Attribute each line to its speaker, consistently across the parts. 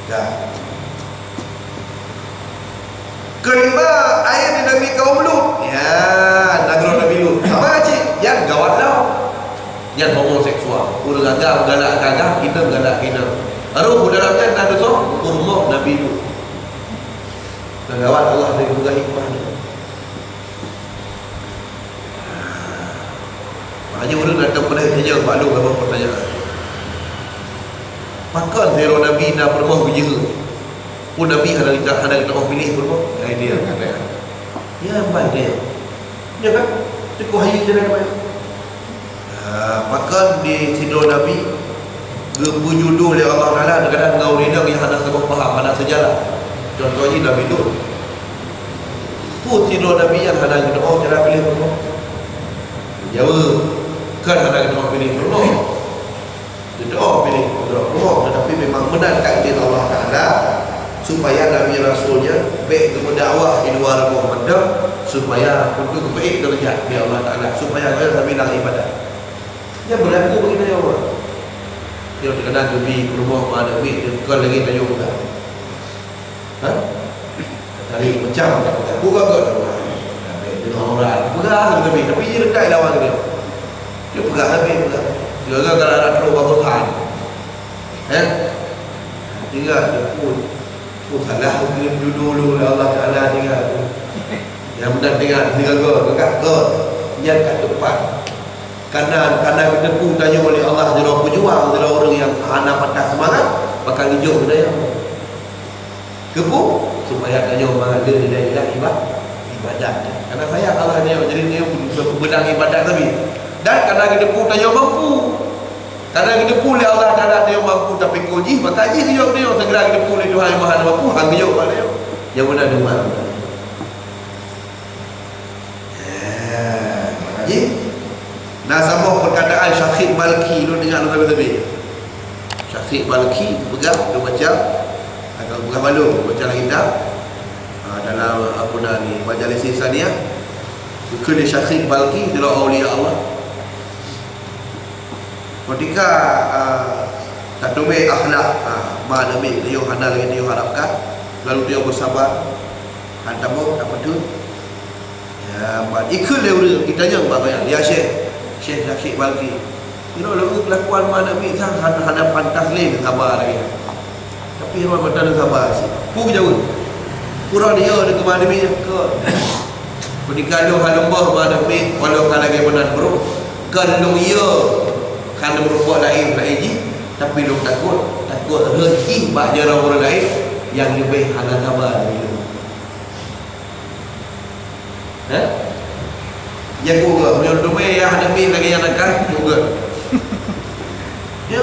Speaker 1: Dah. Kelima, air di negeri kaum Lut. Ya, negeri Nabi Lut. Apa cik? Yang gawat lau. Yang homoseksual. Urang agam galak agam, kita galak kita. Aruh dalamnya ada so kurma Nabi Lut. Gawat Allah dengan juga hikmah. Maknanya orang datang pada tanya Pak Long apa pertanyaan. Pakan zero Nabi nak permoh berjihad. Pun Nabi ada kita orang pilih permoh. Dia kata. Ya baik dia. Ya kan? Cukup hari je nak baik. Pakan di sidor Nabi berjudul oleh Allah Taala kadang-kadang ngau rida yang hendak sebab faham hendak sejarah. Contohnya Nabi Lut. Pun sidor Nabi yang hendak kita orang cara pilih permoh. Jawab kan hendak kita orang pilih permoh. Doa pilih doa, tetapi memang benar takdir Allah Taala supaya Nabi Rasulnya baik berdakwah di luar Muhammad supaya untuk baik derajat di Allah Taala supaya kita bilang ibadah. Ya berlaku begini ya Allah. Dia terkadang Nabi ke rumah mana Nabi dia bukan lagi tanya bukan. Tadi macam bukan ke dia orang pegang Nabi tapi dia dekat lawan dia. Dia pegang Nabi pegang. Dia kalau nak terus bahasan. Tinggal dia pun salah dia dulu Allah Taala tinggal. Yang benar tinggal dekat God. Yang kat depan. Kanan kita pun tanya oleh Allah dia berjuang dia orang yang anak patah semangat bakal hijau dia. Kepu supaya tanya orang ada dia ibadat. Karena saya Allah dia jadi dia bedang ibadat tadi. Dan karena kita pun tanya mampu. Karena kita pun oleh Allah Taala dia mampu tapi koji maka dia segera kita pun oleh Tuhan yang Maha mampu hang dia pada dia. Yang benar dengar. Maknanya nah sama perkataan Syafiq Balki lu dengar lebih-lebih. Syafiq Balki pegang dia baca agak pegang malu baca lagi dah. Dalam apa ni majalis Ihsaniyah suka dia Syafiq Balki dia aulia Allah. Ketika tak domai akhlak ma Nabi dia handal lagi dia harapkan lalu dia bersabar hantam apa tu ya bad ikut dia kita yang bayang ya Syekh Syafiq Balki kira lalu kelakuan ma Nabi sang hadap pantas lain sabar lagi tapi orang betul sabar sih pu jauh kurang dia ke ma Nabi ke ketika dia halumbah ma Nabi walau kalau lagi benar bro kalau ia kerana berbuat lain tapi lu takut rezeki bagi orang lain yang lebih hana sabar dari lu. Yang juga menurut domai yang ada min lagi yang nakal juga. Ya.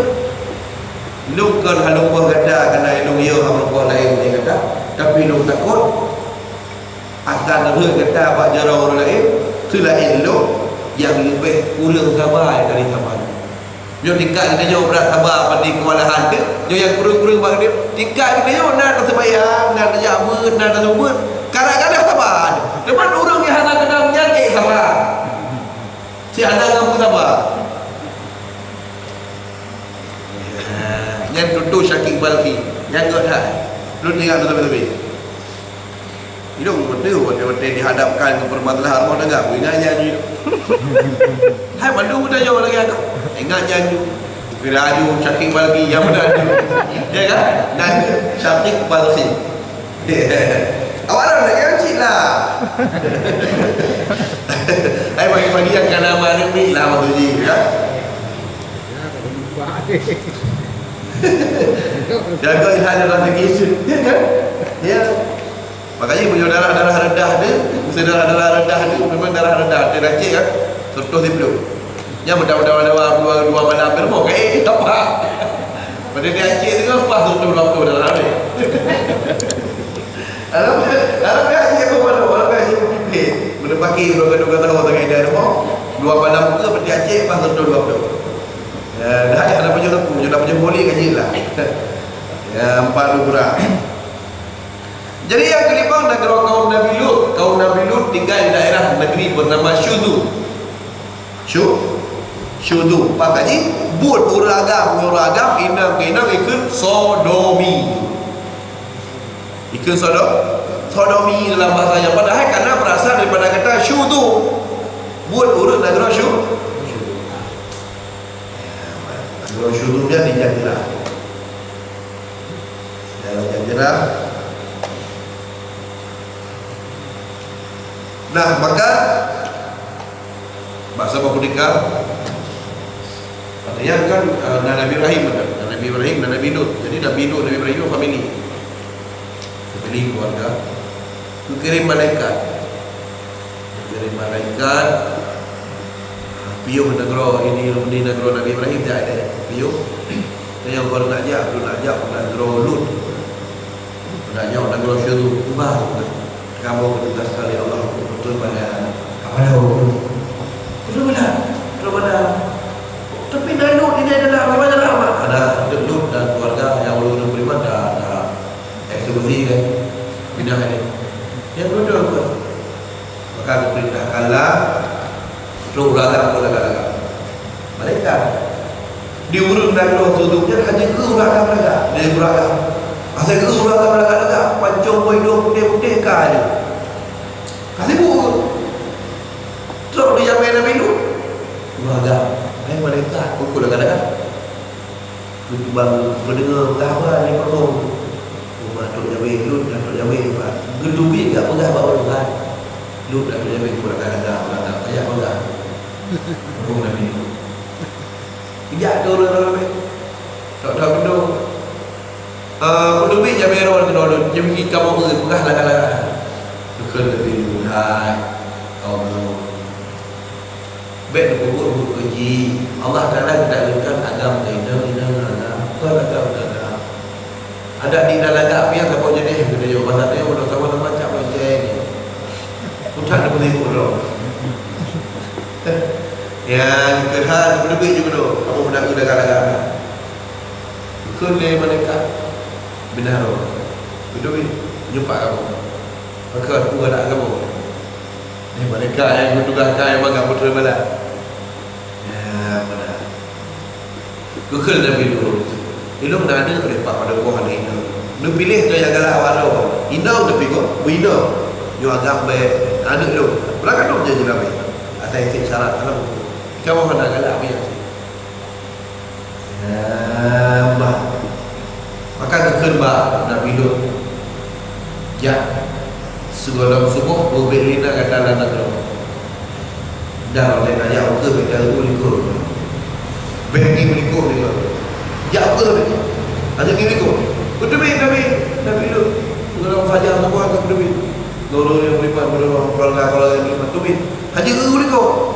Speaker 1: Lu kan halung buah kata kena lu ya hang buah lain dia kata tapi lu takut akan rezeki kata bagi orang lain selain lu yang lebih kurang sabar dari sabar. Dia tingkat kita jauh berat sabar pada kewalahan dia. Dia yang kurang-kurang bagi dia. Tingkat kita jauh nak sembahyang, nak jamu, nak sumber. Kadang-kadang sabar. Lepas orang yang hendak kena menyakit sabar. Si hendak kamu sabar. Yang tutup Syafiq Balki. Yang tak dah. Lu tinggal lebih-lebih. Hidung betul betul dihadapkan ke permasalahan mau dengar ingat nyanyi. Hai mandu muda jauh lagi aku. Ingat nyanyi. Geraju Syafiq Balki yang benar tu. Ya kan? Dan Syafiq Balki. Awak nak nyanyi lah. Hai bagi-bagi yang kena nama ni lah maksudnya ya. Jaga ilham rezeki itu. Ya kan? Ya. Makanya punya darah rendah dia, darah rendah dia memang darah rendah dia racik kan. Terus dia belum. Yang mudah-mudahan dua malam bermo apa? Pada dia racik tu kan pas tu waktu dalam dia. Alam dia racik apa mana? Alam dia racik pipit. Menepaki berapa tahun dengan dia tu. Dua malam ke pada racik pas tu waktu. Dah ada punya lembu, dah punya boleh gaji lah. Ya 4 kurang. Jadi yang kelima negara kaum Nabi Lut. Kaum Nabi Lut tinggal di daerah negeri bernama Syudu. Syudu. Pakainya buat uragam inang ikut Sodomi. Ikut sodomi dalam bahasa yang padahal karena berasal daripada kata syudu, buat urut negara syudu. Negara syudu dia di Jazirah. Dalam Jazirah. Nah, maka bahasa Bapunika katanya kan Nabi Ibrahim dan Nabi Lut. Jadi Nabi Lut, Nabi Ibrahim family keluarga. Kirim malaikat piuh negara ini negara Nabi Ibrahim dia ada piuh. Dan yang baru nak ajak negara Lut, nak ajak negara Syudu. Ubah kamu bertugas sekali Allah betul pada apa dah? Betul benar. Tapi Lut ini adalah apa nama? Ada Lut dan keluarga yang belum beriman dah eksekusi kan bidang ini. Yang kedua apa? Maka diperintahkanlah untuk uragam mereka diurut dan roh tutupnya hanya ke uragam mereka. Dia uragam. Asal ke uragam mereka pancung boy dua putih aja. Kasih buku. Terus dia main Nabi Lut. Uragam. Mereka pukul kadang-kadang. Bang mendengar apa ni potong. Tok Jawi Lut dan Tok Jawi Pak. Gedubi enggak pegah bawa kan. Lut dan Tok Jawi kurang agak banyak pegah. Ngomong Nabi. Tidak tu orang tak tahu benda. Gedubi Jawi Ron ke Lut. Jadi kamu pegah lah. Bukan lebih hai. Kau baik buku kerji. Allah Taala takdirkan agama ini agama. Kau agama ada di dalam agak yang tak boleh jadi kita jawab pasal dia udah sama-sama macam macam putar dia boleh bodoh yang kerana lebih juga doh kamu benar ke negara-negara bukan dia mereka benar betul jumpa kamu maka aku ada kamu ni mereka yang bertugaskan yang bangga putra malah ya benar bukan Nabi Lut. Ini nak ada lepak pada buah ni. Dia pilih tu yang galak awal tu. Inau tapi kau, bina. Yo agak baik. Anak lu. Berapa tu je Nabi. Ada isi syarat dalam buku. Kamu hendak galak biar. Maka kekerba Nabi Lut. Ya. Segala subuh berbelina kata anak lu. Dah oleh nak jauh ke benda tu likut. Bengi melikut dia. Ya apa ni? Ada ni ko. Nabi Lut. Kalau fajar semua tak berdua. Kalau dia beriman berdua kalau dia beriman tu haji ke ko.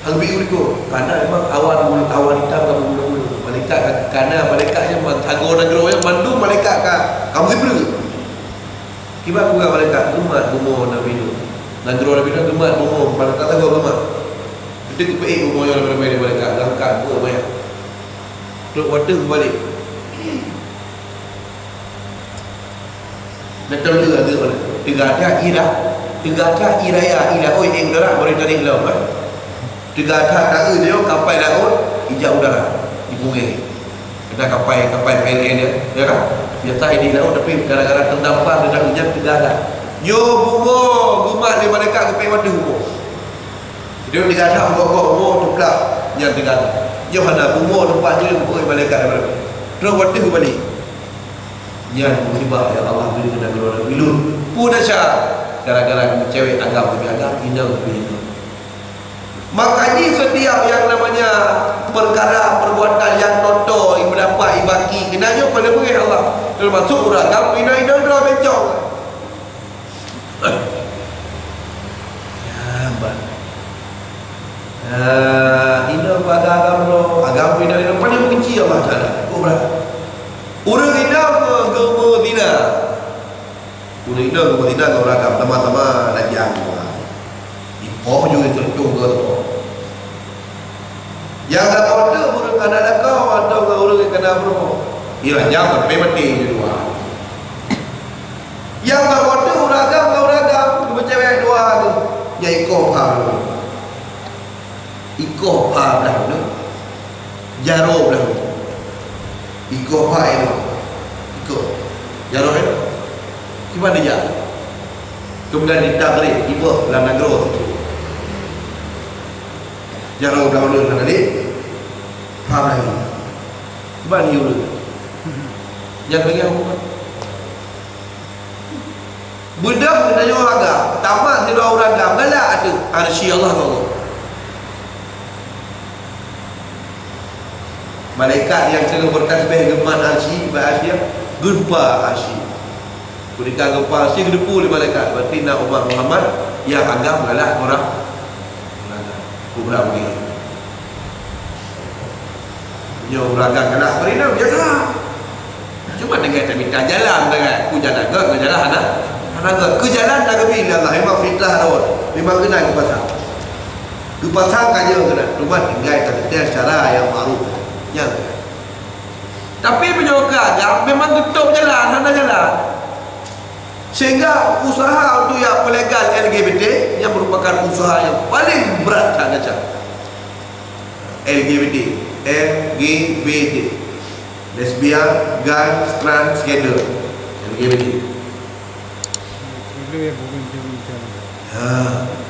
Speaker 1: Haji ko. Karena memang awan hitam kamu mula-mula. Malaikat karena malaikatnya menghagur negara yang mandu malaikat kamu sipru. Kibat juga malaikat umat umur Nabi Lut. Negara Nabi Lut umat umur malaikat tahu umat. Kita kepe umur yang lebih malaikat langkat buat banyak. Terus water balik. Nak tahu juga dia mana? Tiga ada iraya oi udara boleh tarik laut kan? Tiga ada dia kapal laut hijau udara di bumi. Kita kapal PLN dia, ya kan? Biasa di laut tapi gara-gara terdampar dengan hujan tiga ada. Yo bungo gumat di mereka kepe water bungo. Dia tiga ada bungo tu pula yang tiga ada. Yohana umur tempat je bukan malaikat daripada. Terus waktu tu balik. Yang musibah yang Allah beri kepada Nabi Lut. Pun dahsyat. Gara-gara cewek agam lebih agam, inau lebih inau. Makanya setiap yang namanya perbuatan yang noto, yang mendapat ibaki, kenanya pada beri Allah. Termasuk agam inau dah bencong. Ina pada agama ina paling benci Allah Taala. Orang ina ke Madinah. Orang ina ke Madinah ke orang sama-sama nak jaga. Ipoh juga tertung ke tu. Yang tak ada orang ada kau atau orang yang kena bro. Ira jam tapi mati je dua. Yang tak ada orang agama cewek dua tu. Ya ikut faham. Ikoh pa belah tu jaro belah tu ikoh pa itu ikoh jaro itu Gimana dia? Kemudian ditabrik ibu dalam negara itu. Jangan udah ulun tadi. Faham lagi. Gimana dia ulun? Yang bagi hukuman. Budak menanya orang agak, tamat tidak orang agak, galak ada arsy Allah Allah. Malaikat yang selalu bertasbih geman arsy, bahasa gempa arsy. Ketika gempa arsy gedepu oleh malaikat. Berarti nak umat Muhammad yang agak galak orang. Kubra begini. Punya orang agak galak berinam biasa. Cuma dengan kita minta jalan dengan ku jalan ke jalan anak ke jalan dah ke bila Allah memang fitnah dah memang kena ke pasang aja kena cuma tinggal kita secara yang baru yang tapi penyoka agak memang tutup jalan hana jalan sehingga usaha untuk yang pelegal LGBT yang merupakan usaha yang paling berat tak ada LGBT lesbian, gay, transgender, LGBT. Ya.